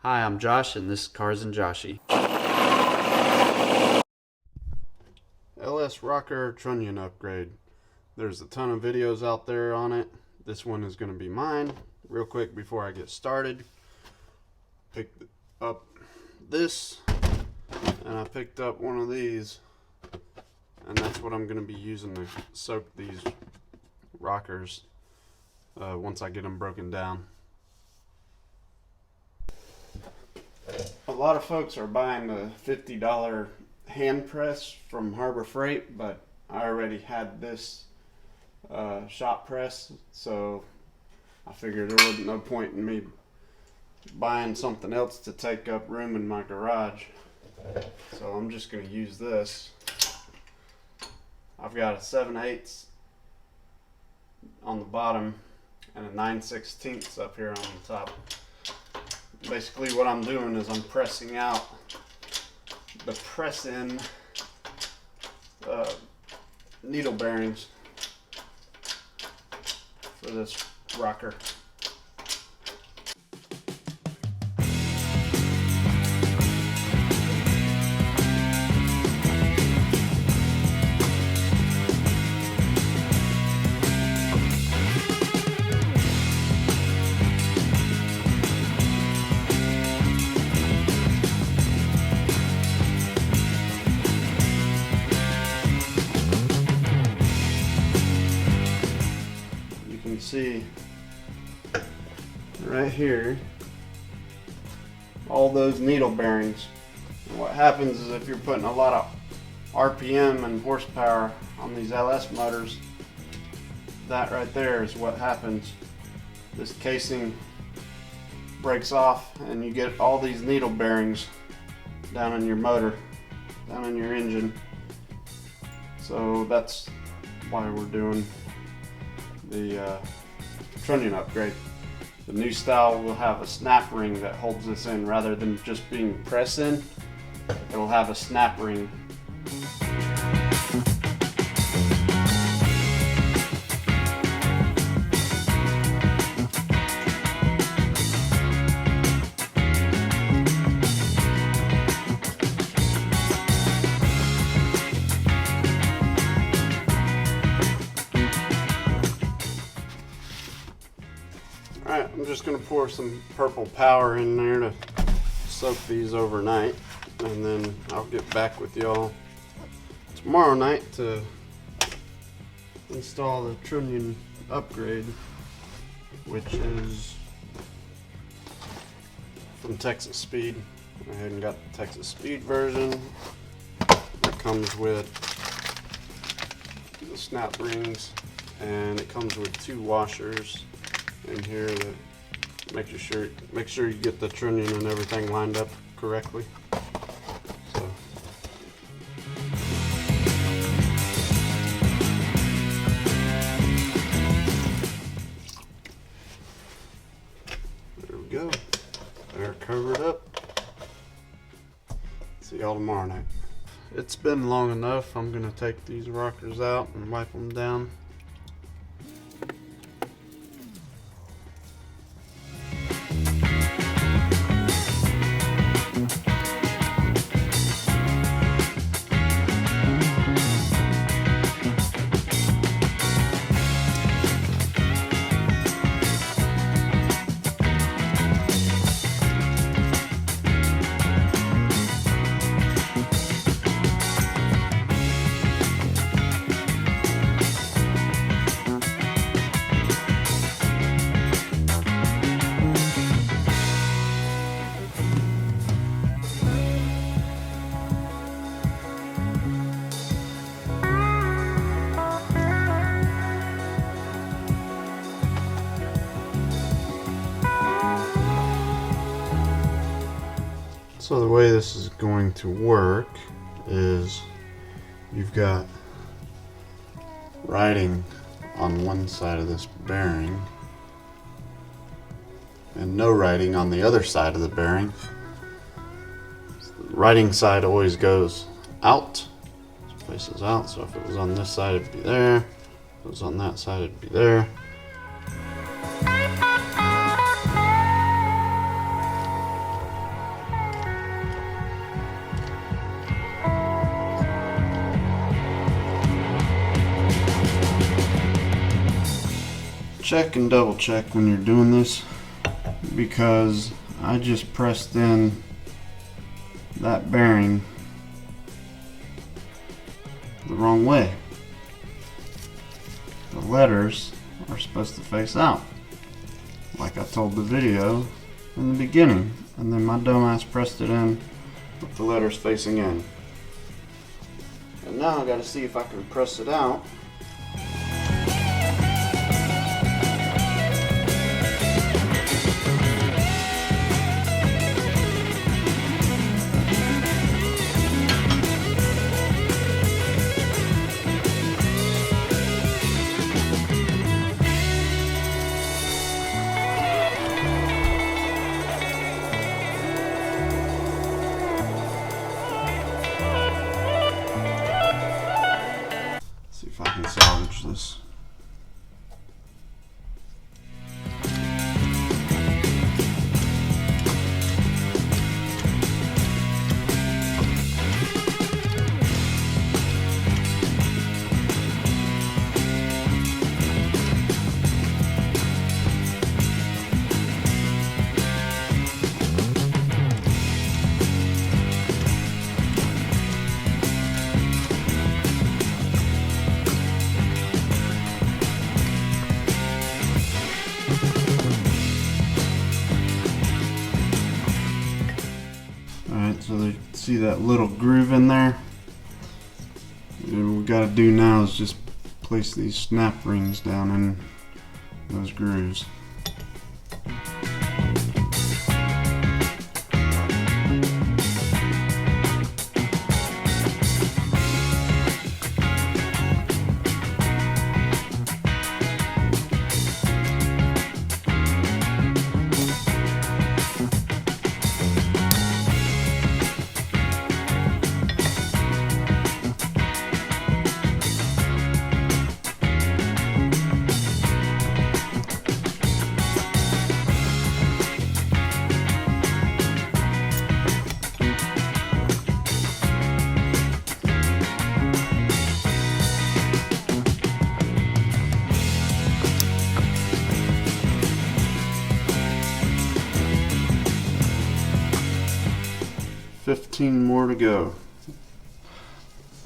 Hi, I'm Josh, and this is Cars and Joshy. LS Rocker Trunnion upgrade. There's a ton of videos out there on it. This one is going to be mine. Real quick before I get started, picked up this, and I picked up one of these, and that's what I'm going to be using to soak these rockers once I get them broken down. A lot of folks are buying the $50 hand press from Harbor Freight, but I already had this shop press, so I figured there wasn't no point in me buying something else to take up room in my garage. So I'm just going to use this. I've got a 7/8 on the bottom and a 9/16 up here on the top. Basically what I'm doing is I'm pressing out the press-in needle bearings for this rocker. See right here all those needle bearings, and what happens is if you're putting a lot of RPM and horsepower on these LS motors, that right there is what happens. This casing breaks off and you get all these needle bearings down in your motor, down in your engine. So that's why we're doing the Trunnion upgrade. The new style will have a snap ring that holds this in rather than just being press in. It'll have a snap ring. Alright, I'm just going to pour some purple power in there to soak these overnight, and then I'll get back with y'all tomorrow night to install the Trunnion upgrade, which is from Texas Speed. I went ahead and got the Texas Speed version. It comes with the snap rings, and it comes with 2 washers in here that make sure you get the trunnion and everything lined up correctly. So there we go. They're covered up. See y'all tomorrow night. It's been long enough. I'm gonna take these rockers out and wipe them down. So the way this is going to work is you've got writing on one side of this bearing and no writing on the other side of the bearing. The writing side always goes out, faces out, so if it was on this side it'd be there, if it was on that side it'd be there. check and double check when you're doing this, because I just pressed in that bearing the wrong way. The letters are supposed to face out, like I told the video in the beginning, and then my dumbass pressed it in with the letters facing in. And now I gotta see if I can press it out. See if I can salvage this. Alright, so you see that little groove in there? And what we gotta do now is just place these snap rings down in those grooves. $15 more to go.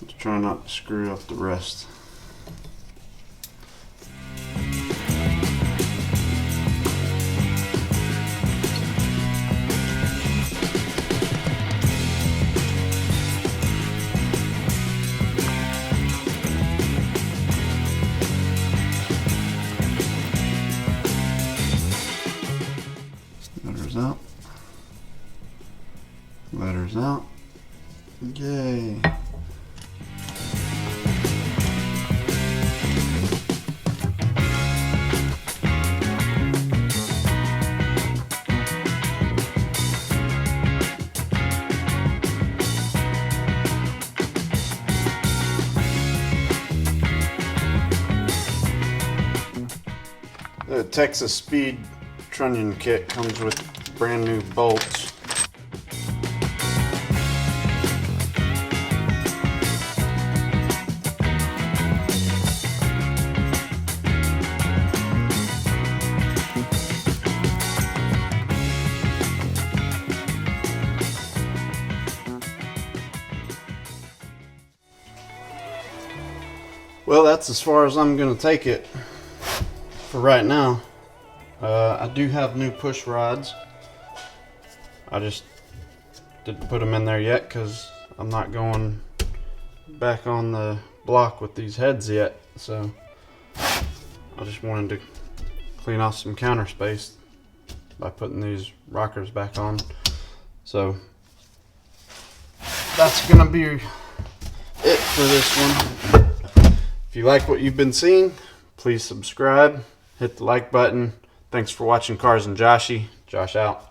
Let's try not to screw up the rest. Letters out. Letters out. Yay. The Texas Speed Trunnion kit comes with brand new bolts. Well, that's as far as I'm going to take it for right now. I do have new push rods. I just didn't put them in there yet because I'm not going back on the block with these heads yet. So I just wanted to clean off some counter space by putting these rockers back on. So that's going to be it for this one. If you like what you've been seeing, please subscribe, hit the like button. Thanks for watching Cars and Joshy. Josh out.